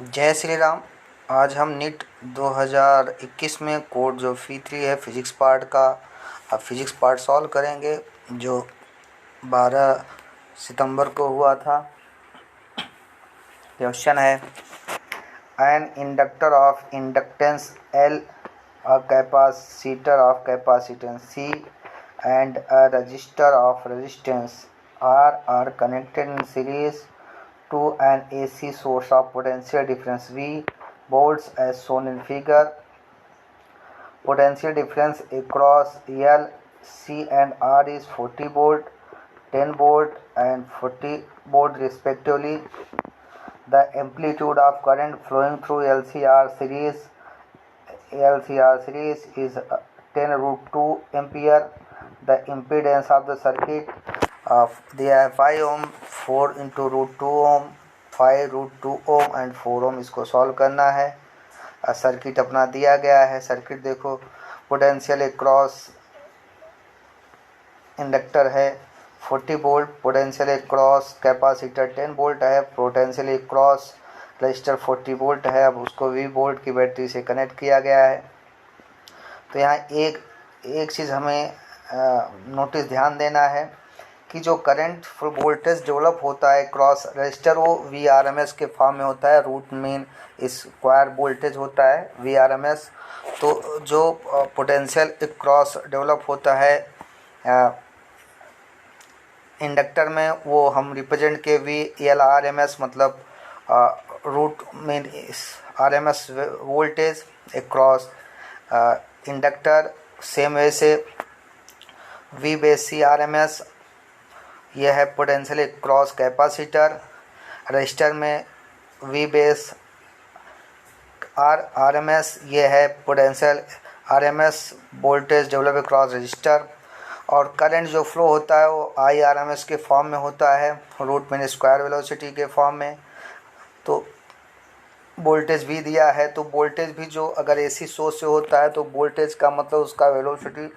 जय श्री राम। आज हम नीट 2021 में कोड जो फी 3 है फिजिक्स पार्ट का, अब फिजिक्स पार्ट सॉल्व करेंगे जो 12 सितंबर को हुआ था। क्वेश्चन है an inductor of inductance L, a capacitor of capacitance C and a resistor of resistance R are connected in series to an AC source of potential difference V volts as shown in figure. Potential difference across L, C and R is 40 volt, 10 volt and 40 volt respectively. The amplitude of current flowing through LCR series is 10 root 2 ampere. The impedance of the circuit दिया है 5 ohm, 4 into root 2 ohm, 5 root 2 ohm and 4 ohm. इसको solve करना है। Circuit अपना दिया गया है। Circuit देखो, पोटेंशियल क्रॉस इंडक्टर है 40 volt, potential cross capacitor 10 volt है, पोटेंशियल क्रॉस रजिस्टर 40 वोल्ट है। अब उसको वी वोल्ट की बैटरी से कनेक्ट किया गया है। तो यहाँ एक चीज़ हमें नोटिस ध्यान देना है कि जो करंट वोल्टेज डेवलप होता है क्रॉस रजिस्टर वो VRMS के फॉर्म में होता है, रूट मीन स्क्वायर वोल्टेज होता है VRMS। तो जो पोटेंशियल क्रॉस डेवलप होता है इंडक्टर में वो हम रिप्रेजेंट के VLRMS मतलब root mean RMS voltage cross inductor. Same way से V बेस C RMS यह है पोटेंशियल क्रॉस कैपेसिटर। रजिस्टर में V बेस R RMS ये है potential RMS voltage develop cross resistor. और करंट जो फ्लो होता है वो IRMS के फॉर्म में होता है, रूट मीन स्क्वायर वेलोसिटी के फॉर्म में। तो वोल्टेज भी दिया है, तो वोल्टेज भी जो अगर AC सोर्स से होता है तो वोल्टेज का मतलब उसका वेलोसिटी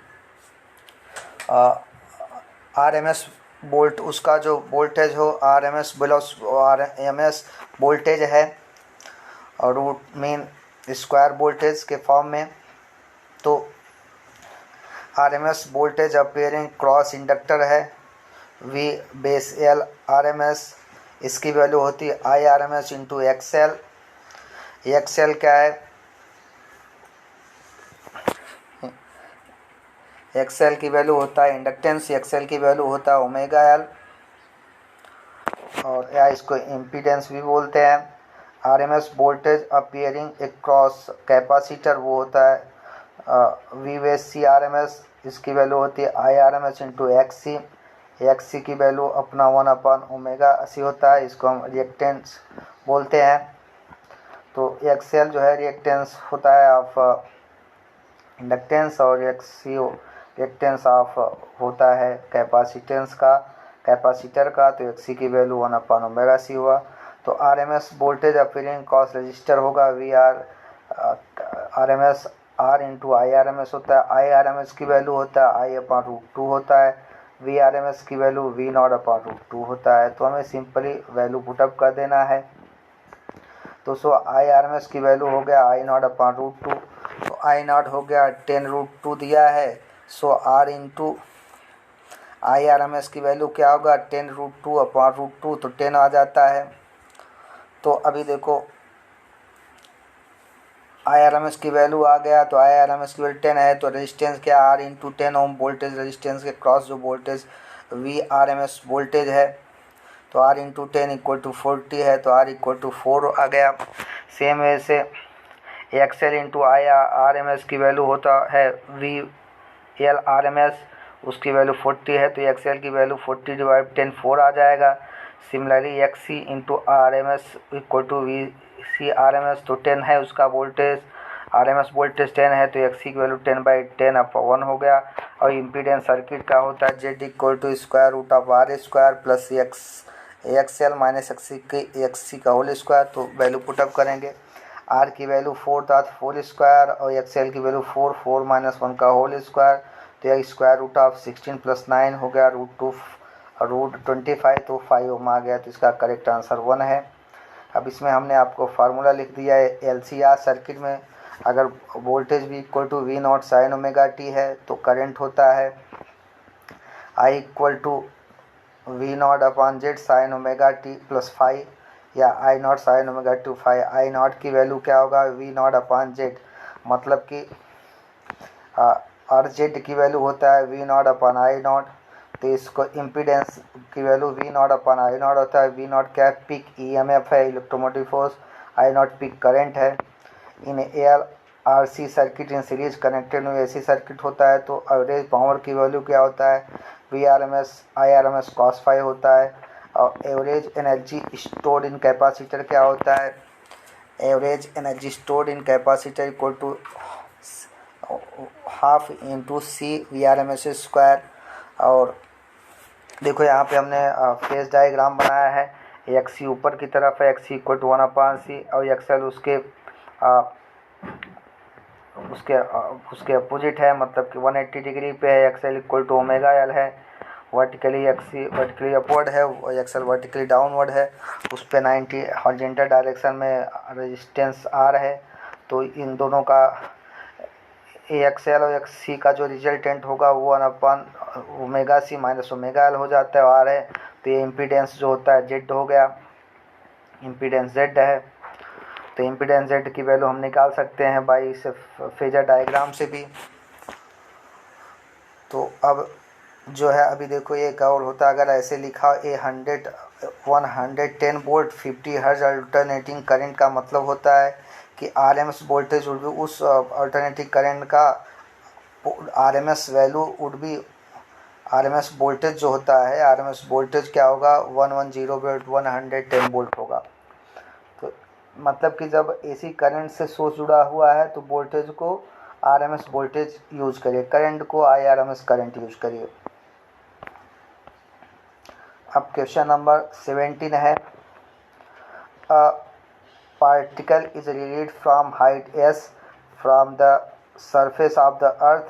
RMS वोल्ट, उसका जो वोल्टेज हो RMS वोल्टेज है और रूट मीन स्क्वायर वोल्टेज के फॉर्म में। तो RMS voltage appearing cross inductor है V बेस L RMS। इसकी वैल्यू होती है IRMS इंटू XL। XL क्या है? XL की वैल्यू होता है इंडक्टेंस, XL की वैल्यू होता है ओमेगा L, और या इसको इम्पीडेंस भी बोलते हैं। RMS voltage appearing cross capacitor वो होता है V बेस C RMS। इसकी वैल्यू होती है IRMS इंटू XC। XC की वैल्यू अपना 1/ओमेगा C होता है, इसको हम रिएक्टेंस बोलते हैं। तो XL जो है रिएक्टेंस होता है ऑफ इंडक्टेंस और XC रिएक्टेंस ऑफ होता है कैपेसिटर का। तो XC की वैल्यू 1/ओमेगा C हुआ। तो RMS voltage appearing cross register होगा RMS R इंटू IRMS होता है। IRMS की वैल्यू होता है I/√2 होता है। VRMS की वैल्यू V0/√2 होता है। तो हमें सिंपली वैल्यू पुटअप कर देना है। तो IRMS की वैल्यू हो गया I0/√2। तो I0 हो गया 10√2 दिया है। R इंटू IRMS की वैल्यू क्या होगा 10√2/√2, तो 10 आ जाता है। तो अभी देखो IRMS की वैल्यू आ गया, तो IRMS की वैल्यू 10 है। तो रेजिस्टेंस क्या R इंटू 10 ओम वोल्टेज रेजिस्टेंस के क्रॉस जो वोल्टेज VRMS वोल्टेज है, तो R इंटू 10 इक्वल टू 40 है, तो R इक्वल टू 4 आ गया। सेम वे से XL इंटू IRMS की वैल्यू होता है VLRMS, उसकी वैल्यू 40 है, तो XL की वैल्यू 40/10 4 आ जाएगा। Similarly XC into RMS equal to VC RMS, तो 10 है उसका वोल्टेज, RMS वोल्टेज 10 है, तो XC की वैल्यू 10/10/1 हो गया। और इम्पीडेंस सर्किट का होता है Z equal to square root of R² plus XL minus XC का होल स्क्वायर। तो वैल्यू पुटअप करेंगे। R की वैल्यू 4 था 4 स्क्वायर और XL की वैल्यू 4 माइनस 1 का होल स्क्वायर। तो यह स्क्वायर रूट ऑफ 16 प्लस 9 हो गया √25, तो 5 ओम आ गया। तो इसका करेक्ट आंसर 1 है। अब इसमें हमने आपको फार्मूला लिख दिया है LCR सर्किट में। अगर वोल्टेज भी equal to V naught sine omega T है तो करंट होता है I equal to V naught upon Z sine omega T plus five, या I naught sine omega two five. I naught की value क्या होगा, वी नॉट अपॉन जेड, मतलब कि और जेड की वैल्यू होता है V naught upon I naught. तो इसको इम्पीडेंस की value V naught upon I naught होता है। वी नॉट क्या है, पीक EMF है, electromotive force. I naught peak current है। In ALRC circuit in series connected में AC सर्किट होता है तो एवरेज पावर की वैल्यू क्या होता है, VRMS IRMS cos फाइव होता है। और average energy stored in capacitor क्या होता है, average energy stored in capacitor equal to half into C VRMS स्क्वायर। और देखो यहाँ पे हमने फेज डायग्राम बनाया है। XC ऊपर की तरफ है, XC इक्वल टू 1/C, और XL उसके अपोजिट है, मतलब कि 180 डिग्री पे है। XL इक्वल टू ओमेगा L है। वर्टिकली XC वर्टिकली अपवर्ड है और XL वर्टिकली डाउनवर्ड है। उस पर 90 हॉरिजॉन्टल डायरेक्शन में रेजिस्टेंस R है। तो इन दोनों का AXL और XC का जो रिजल्टेंट होगा वो 1/ओमेगा C माइनस ओमेगा L हो जाता है, R है। तो ये इम्पीडेंस जो होता है Z हो गया, इम्पीडेंस Z है। तो इम्पीडेंस Z की वैल्यू हम निकाल सकते हैं बाई इस फेजर डायग्राम से भी। तो अब जो है अभी देखो एक और होता है, अगर ऐसे लिखा 110 वोल्ट 50 हर्ट्ज अल्टरनेटिंग करंट का मतलब होता है कि RMS वोल्टेज वुड भी उस अल्टरनेटिंग करंट का RMS वैल्यू वुड भी RMS वोल्टेज जो होता है, RMS वोल्टेज क्या होगा, 110 वोल्ट 110 वोल्ट होगा। तो मतलब कि जब AC करंट से सोर्स जुड़ा हुआ है तो वोल्टेज को RMS वोल्टेज यूज करिए, करंट को IRMS करंट यूज करिए। अब क्वेश्चन नंबर 17 है, particle is released from height s from the surface of the earth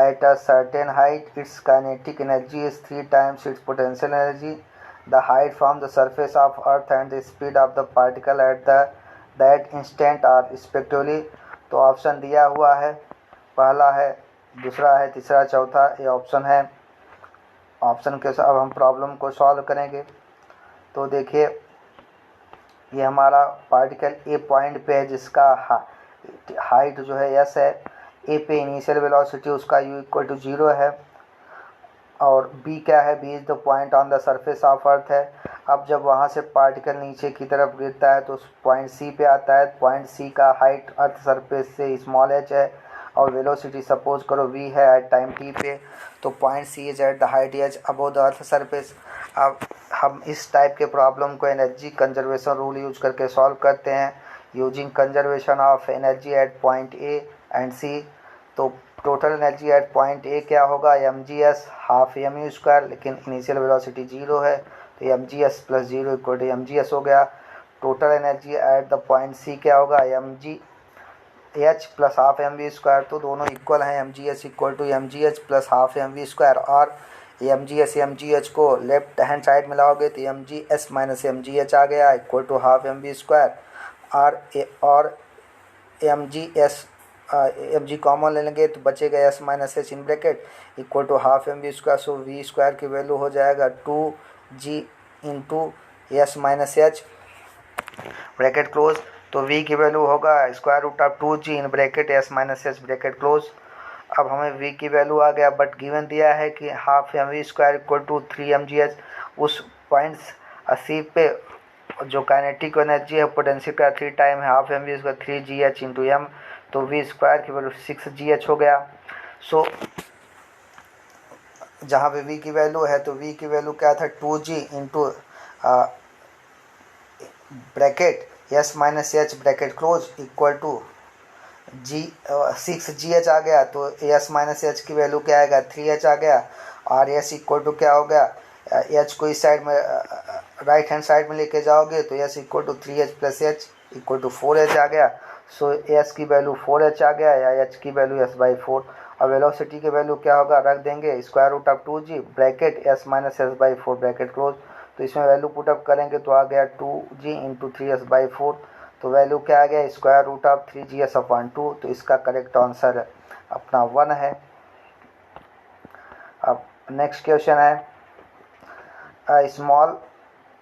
at a certain height. Its kinetic energy is 3 times its potential energy. The height from the surface of earth and the speed of the particle at that instant are respectively। तो option दिया हुआ है, पहला है, दूसरा है, तीसरा, चौथा, ये ऑप्शन है। ऑप्शन के साथ अब हम प्रॉब्लम को सॉल्व करेंगे। तो देखिए ये हमारा पार्टिकल ए पॉइंट पे है जिसका हाइट जो है s है। ए पे इनिशियल वेलोसिटी उसका u इक्वल टू 0 है। और b क्या है, b is the point on the surface of earth है। अब जब वहाँ से पार्टिकल नीचे की तरफ गिरता है तो उस पॉइंट c पे आता है। पॉइंट c का हाइट अर्थ सरफेस से स्मॉल h है और वेलोसिटी सपोज करो v है एट टाइम t पे। तो point c is at the height h above the earth surface. अब हम इस टाइप के प्रॉब्लम को एनर्जी कंजर्वेशन रूल यूज करके सॉल्व करते हैं, using conservation of energy at point A and C. तो total energy at point A क्या होगा, mgs हाफ mu स्क्वायर, लेकिन इनिशियल वेलोसिटी 0 है तो mgs plus 0 equal to mgs हो गया। Total energy at the point C क्या होगा, mgh plus half mv square. तो दोनों इक्वल हैं, mgs equal to mgh plus half mv square. और mgs को लेफ्ट हैंड साइड में लाओगे तो mgs माइनस mgh आ गया equal to half mv square. और mg कॉमन ले लेंगे तो बचेगा s minus h in bracket equal to half mv square. So v square की वैल्यू हो जाएगा 2g into s minus h bracket close. तो v की वैल्यू होगा square root of 2g in bracket s minus h bracket close. अब हमें v की value आ गया, बट गिवन दिया है कि half mv square equal to 3mgh। उस पॉइंट सी पे जो काइनेटिक एनर्जी है पोटेंशियल का 3 टाइम है half mv square 3gh into m। तो v स्क्वायर की वैल्यू 6gh हो गया। सो जहाँ पे v की वैल्यू है तो v की वैल्यू क्या था, 2g into bracket s minus h bracket close equal to g 6gh आ गया। तो s माइनस h की वैल्यू क्या आएगा, 3h आ गया। और s इक्वल टू क्या हो गया, h को इस साइड में राइट हैंड साइड में लेके जाओगे तो s equal to 3h plus h equal to 4h आ गया। सो s की वैल्यू 4h आ गया या h की वैल्यू s/4। और वेलोसिटी की वैल्यू क्या होगा, रख देंगे square root of 2g bracket s minus s/4 bracket close. तो इसमें वैल्यू पुटअप करेंगे तो आ गया 2g इंटू 3s/4। तो वैल्यू क्या आ गया, स्क्वायर रूट ऑफ 3gs/2। तो इसका करेक्ट आंसर अपना 1 है। अब नेक्स्ट क्वेश्चन है, a small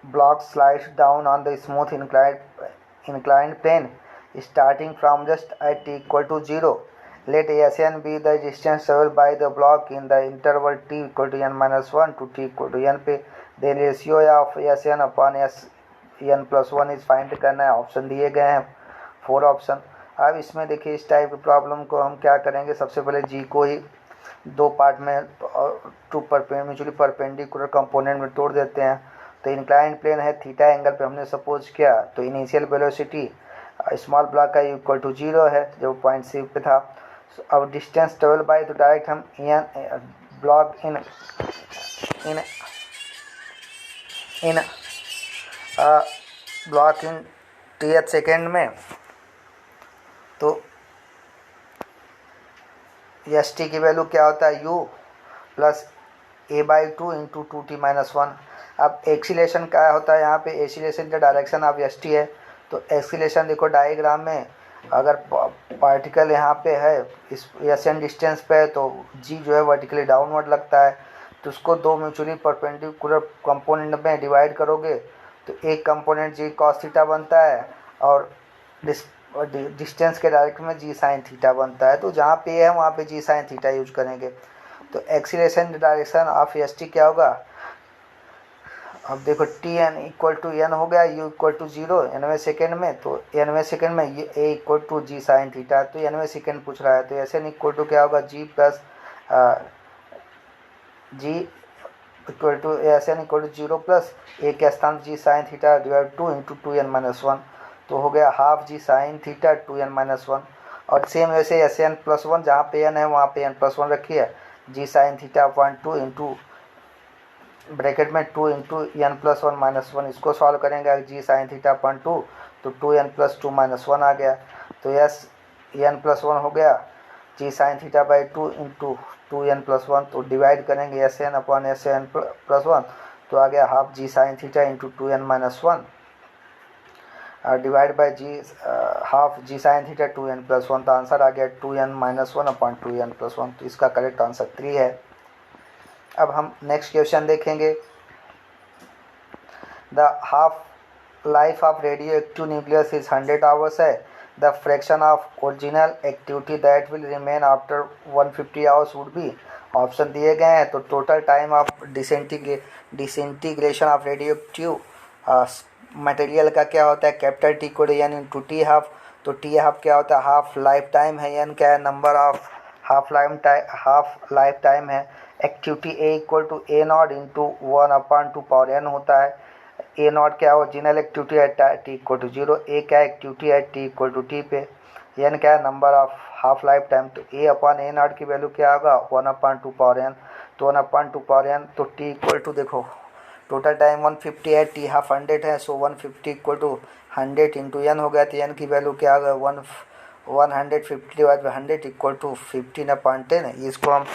block slides down on the smooth inclined plane starting from just at t equal to 0. Let Sn be the distance traveled by the block in the interval t equal to n minus 1 to t equal to n पे the ratio of Sn upon Sn plus 1 इस find करना है। Option दिए गए हैं 4 option. अब इसमें देखिए इस टाइप की प्रॉब्लम को हम क्या करेंगे, सबसे पहले जी को ही दो पार्ट में म्यूचुअली परपेंडिकुलर कंपोनेंट में तोड़ देते हैं। तो इंक्लाइंड प्लेन है, थीटा एंगल पे हमने सपोज किया, तो इनिशियल वेलोसिटी स्मॉल ब्लॉक का इक्वल टू 0 है जो पॉइंट सी पे था। अब डिस्टेंस ट्रेवल बाय, तो डायरेक्ट हम block in block in T H second में, तो एस टी की वैल्यू क्या होता है, u plus a/2 into 2t-1। अब एक्सीलेशन क्या होता है, यहाँ पे एक्सीलेशन का डायरेक्शन ऑफ एस टी है। तो एक्सीलेशन देखो डायग्राम में, अगर पार्टिकल यहाँ पे है इस एन डिस्टेंस पे है तो जी जो है वर्टिकली डाउनवर्ड लगता है। तो उसको दो म्यूचुअली परपेंडिकुलर कंपोनेंट में डिवाइड करोगे तो एक कंपोनेंट जी कॉस थीटा बनता है और डिस्टेंस के डायरेक्ट में जी साइन थीटा बनता है। तो जहाँ पे है वहाँ पे जी साइन थीटा यूज करेंगे। तो acceleration direction of S T क्या होगा, अब देखो T N equal to N हो गया, यू इक्वल टू 0 एनवें सेकेंड में। तो एनवें सेकेंड में ये A equal to G sine theta, तो एनवें सेकेंड पूछ रहा है। तो एस एन इक्वल टू क्या होगा, G plus G equal to S N equal to 0 plus A के स्थान G sine theta divide 2 into 2n-1। तो हो गया half G sine theta 2n-1। और सेम वैसे एस एन प्लस 1 जहाँ पे एन है वहाँ पे n+1 रखी है, जी साइन थीटा 1/2 इंटू ब्रैकेट में 2 इंटू n+1-1। इसको सॉल्व करेंगे जी साइन थीटा 0.2 तो 2n+2-1 आ गया। तो यस n+1 हो गया G sine theta by 2 into 2n+1। तो डिवाइड करेंगे S N upon S N plus 1, तो आ गया half G sine theta into 2n-1 divide by G half G sine theta 2n+1। तो आंसर आ गया 2n-1 अपॉन 2n+1। तो इसका correct answer 3 है। अब हम नेक्स्ट क्वेश्चन देखेंगे, the half life of radioactive nucleus is 100 hours है। The fraction of original activity that will remain after 150 hours would be. Option दिए गए हैं। तो total time of disintegration of radioactive material का क्या होता है, कैपिटल टी को एन इंटू टी हाफ। तो टी हाफ क्या होता है, हाफ लाइफ टाइम है, एन क्या है, number of half life time है। Activity A equal to A naught into 1/2 power N होता है। ए नॉट क्या है, ओरिजिनल एक्टिविटी है टी इक्वल टू 0। ए क्या एक्टिविटी है टी इक्वल टू टी पे। एन क्या है, number of half life time. तो ए अपॉन ए नॉट की वैल्यू क्या होगा, 1/2 पावर एन। तो 1/2 पावर एन, तो टी इक्वल टू देखो टोटल टाइम 150 है, टी हाफ 100 है। सो 150 इक्वल टू 100 इंटू एन हो गया। तो एन की वैल्यू क्या होगा, 150 डिवाइड बाई 100 इक्वल टू 15/10। इसको हम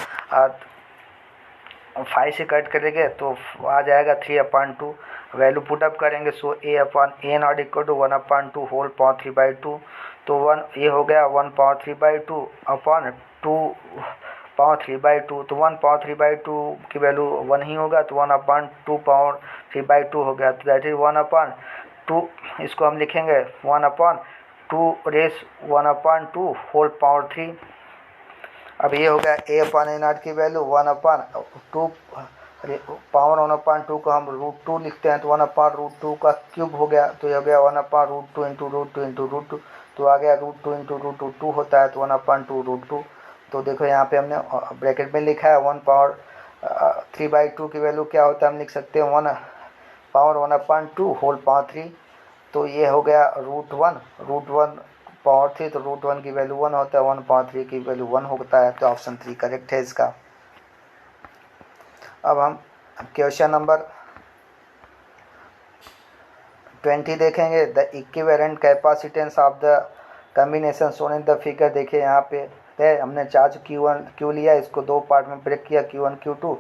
5 से कट करेंगे तो आ जाएगा 3/2। वैल्यू पुटअप करेंगे। So A upon A not equal to 1/2 whole power 3/2। तो 1 ये हो गया 1 पावर 3/2 अपॉन 2 पावर 3/2। तो 1 पावर 3/2 की वैल्यू 1 ही होगा। तो 1/2 पावर 3/2 हो गया। तो दैट इज 1/2। इसको हम लिखेंगे 1/2 रेस 1/2 होल पावर 3। अब ये हो गया ए अपॉन ए नॉट की वैल्यू 1/2 पावर 1/2 को हम √2 लिखते हैं। तो 1/2 का क्यूब हो गया। तो ये हो गया 1/2 इंटू √2 इंटू √2। तो आ गया √2 इंटू √2 होता है। तो 1/2 √2। तो देखो यहाँ पे हमने ब्रैकेट में लिखा है 1 पावर 3/2 की वैल्यू क्या होता है, हम लिख सकते हैं 1 पावर 1/2 होल पावर 3। तो ये हो गया √1 पावर 3। तो √1 की वैल्यू 1 होता है, 1 पावर 3 की वैल्यू 1 होता है। तो ऑप्शन 3 करेक्ट है इसका। अब हम क्वेश्चन नंबर 20 देखेंगे, the equivalent capacitance of the combination shown in the figure. देखिए यहाँ पे है हमने चार्ज Q1 Q लिया, इसको दो पार्ट में ब्रेक किया Q1 Q2।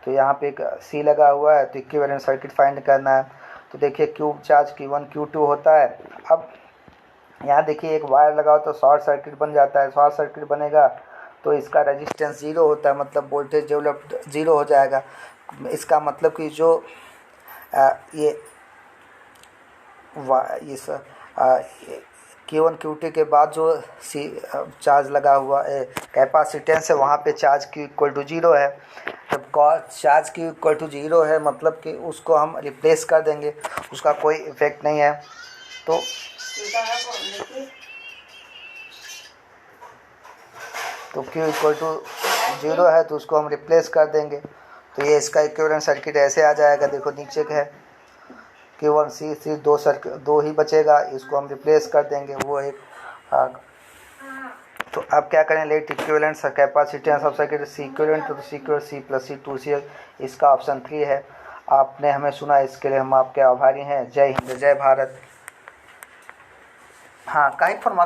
तो यहाँ पे एक सी लगा हुआ है, तो इक्विवेलेंट सर्किट फाइंड करना है। तो देखिए क्यूब चार्ज Q1 Q2 होता है। अब यहाँ देखिए एक वायर लगाओ तो शॉर्ट सर्किट बन जाता है। शॉर्ट सर्किट बनेगा तो इसका रेजिस्टेंस 0 होता है, मतलब वोल्टेज डेवलप्ड 0 हो जाएगा। इसका मतलब कि जो ये Q1 Q2 के बाद जो सी चार्ज लगा हुआ कैपेसिटेंस है वहाँ पे चार्ज Q इक्वल टू 0 है। जब चार्ज Q इक्वल टू 0 है मतलब कि उसको हम रिप्लेस कर देंगे, उसका कोई इफेक्ट नहीं है। तो Q इक्वल टू 0 है तो उसको हम रिप्लेस कर देंगे। तो ये इसका इक्विवेलेंट सर्किट ऐसे आ जाएगा। देखो नीचे का है Q1 C दो ही बचेगा, इसको हम रिप्लेस कर देंगे, वो एक तो अब क्या करें, let equivalent capacitance of circuit C equivalent to C equal C plus C 2C, इसका ऑप्शन 3 है। आपने हमें सुना, इसके लिए हम आपके आभारी हैं। जय हिंद, जय भारत। हाँ, कहीं फरमा